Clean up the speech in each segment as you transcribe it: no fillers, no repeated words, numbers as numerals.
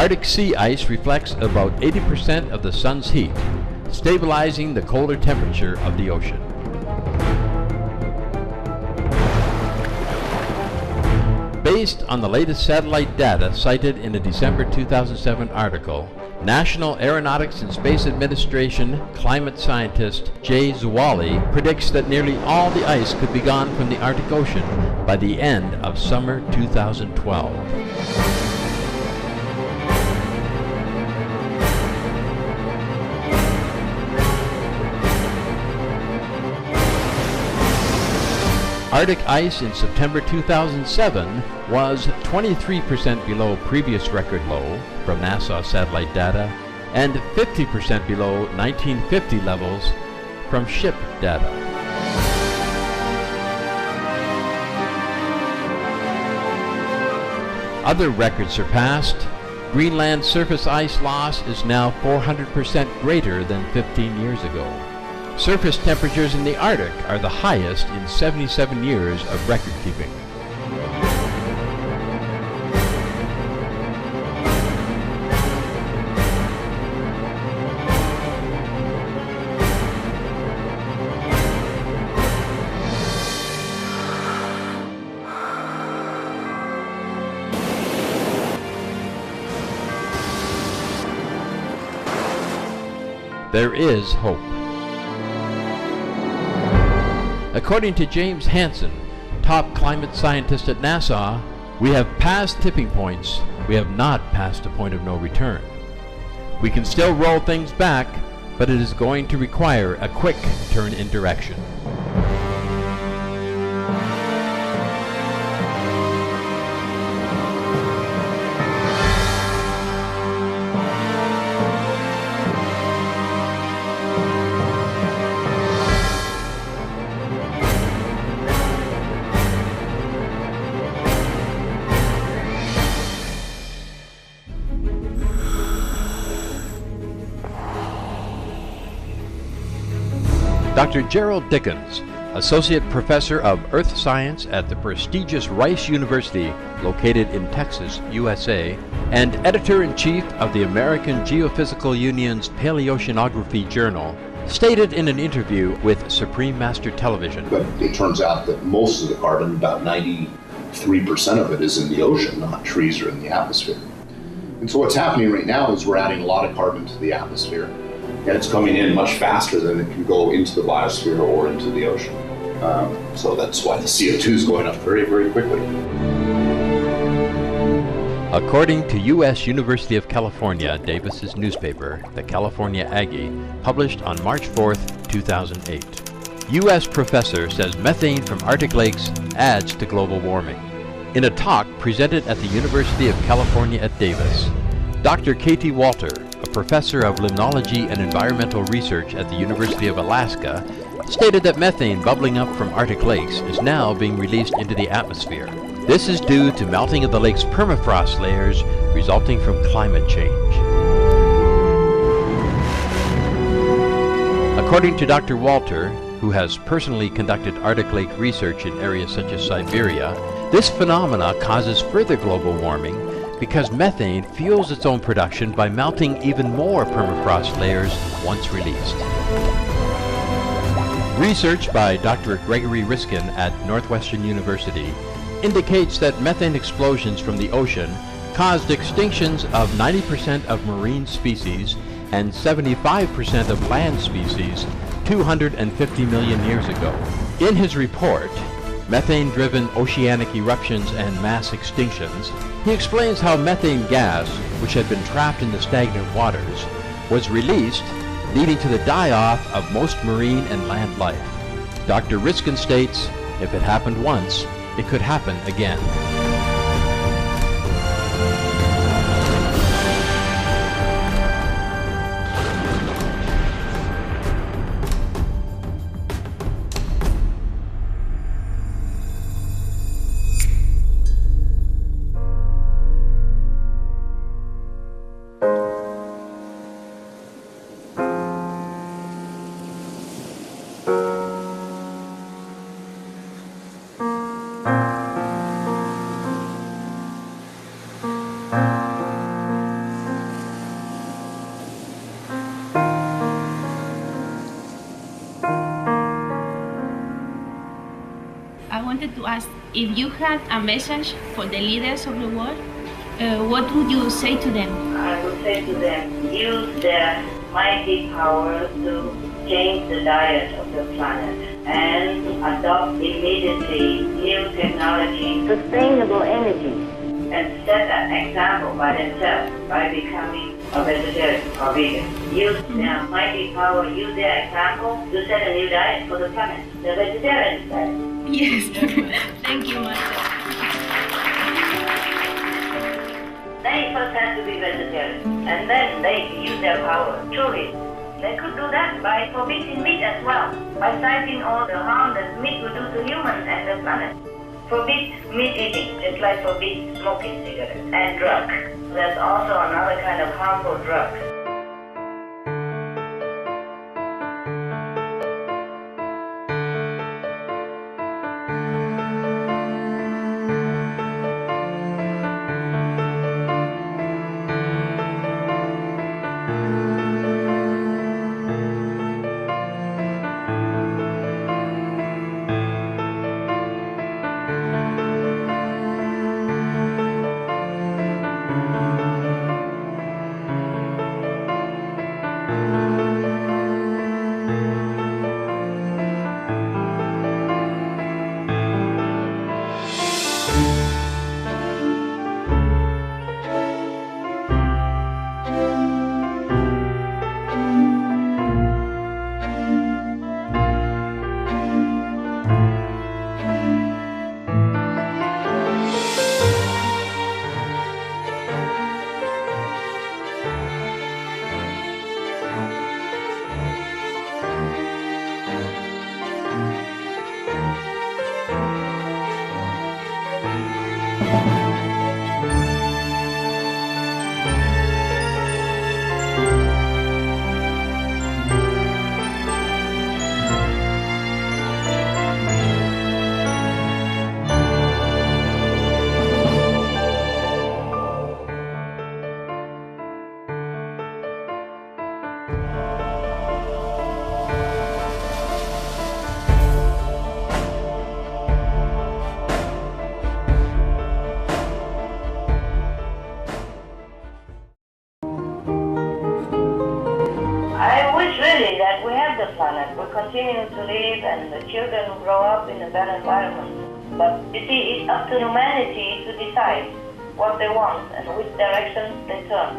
Arctic sea ice reflects about 80% of the sun's heat, stabilizing the colder temperature of the ocean. Based on the latest satellite data cited in a December 2007 article, National Aeronautics and Space Administration climate scientist Jay Zwally predicts that nearly all the ice could be gone from the Arctic Ocean by the end of summer 2012. Arctic ice in September 2007 was 23% below previous record low from NASA satellite data and 50% below 1950 levels from ship data. Other records surpassed. Greenland surface ice loss is now 400% greater than 15 years ago. Surface temperatures in the Arctic are the highest in 77 years of record keeping. There is hope. According to James Hansen, top climate scientist at NASA, we have passed tipping points. We have not passed a point of no return. We can still roll things back, but it is going to require a quick turn in direction. Dr. Gerald Dickens, Associate Professor of Earth Science at the prestigious Rice University located in Texas, USA, and Editor-in-Chief of the American Geophysical Union's Paleoceanography Journal, stated in an interview with Supreme Master Television. But it turns out that most of the carbon, about 93% of it, is in the ocean, not trees or in the atmosphere. And so what's happening right now is we're adding a lot of carbon to the atmosphere, and it's coming in much faster than it can go into the biosphere or into the ocean. So that's why the CO2 is going up very, very quickly. According to U.S. University of California Davis's newspaper, the California Aggie, published on March 4th, 2008, U.S. professor says methane from Arctic lakes adds to global warming. In a talk presented at the University of California at Davis, Dr. Katie Walter, a professor of limnology and environmental research at the University of Alaska, stated that methane bubbling up from Arctic lakes is now being released into the atmosphere. This is due to melting of the lake's permafrost layers resulting from climate change. According to Dr. Walter, who has personally conducted Arctic lake research in areas such as Siberia, this phenomena causes further global warming because methane fuels its own production by melting even more permafrost layers once released. Research by Dr. Gregory Riskin at Northwestern University indicates that methane explosions from the ocean caused extinctions of 90% of marine species and 75% of land species 250 million years ago. In his report, Methane-Driven Oceanic Eruptions and Mass Extinctions, he explains how methane gas, which had been trapped in the stagnant waters, was released, leading to the die-off of most marine and land life. Dr. Riskin states, if it happened once, it could happen again. wanted to ask, if you had a message for the leaders of the world, what would you say to them? I would say to them, use their mighty power to change the diet of the planet and adopt immediately new technology, sustainable energy, and set an example by themselves by becoming a vegetarian or vegan. Use their mighty power, use their example to set a new diet for the planet, the vegetarian diet. Yes, thank you, Master. They first have to be vegetarian, and then they use their power, truly. They could do that by forbidding meat as well, by citing all the harm that meat would do to humans and the planet. Forbid meat eating, just like forbid smoking cigarettes and drugs. There's also another kind of harmful drugs. Really, that we have the planet, we're continuing to live, and the children will grow up in a better environment. But you see, it's up to humanity to decide what they want and which direction they turn.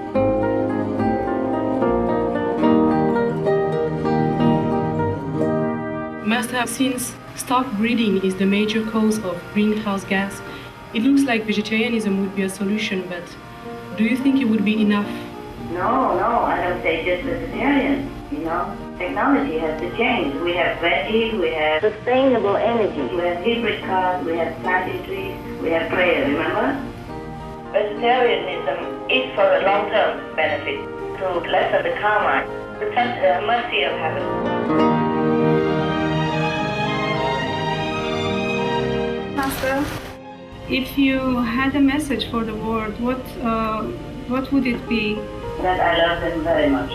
Master, since stock breeding is the major cause of greenhouse gas, it looks like vegetarianism would be a solution, but do you think it would be enough? No, I don't say just vegetarian. You know, technology has to change. We have veggie, we have sustainable energy, we have hybrid cars, we have planting trees, we have prayer, remember? Vegetarianism is for a long-term benefit, to lessen the karma, to touch the mercy of heaven. Master, if you had a message for the world, what would it be? That I love them very much.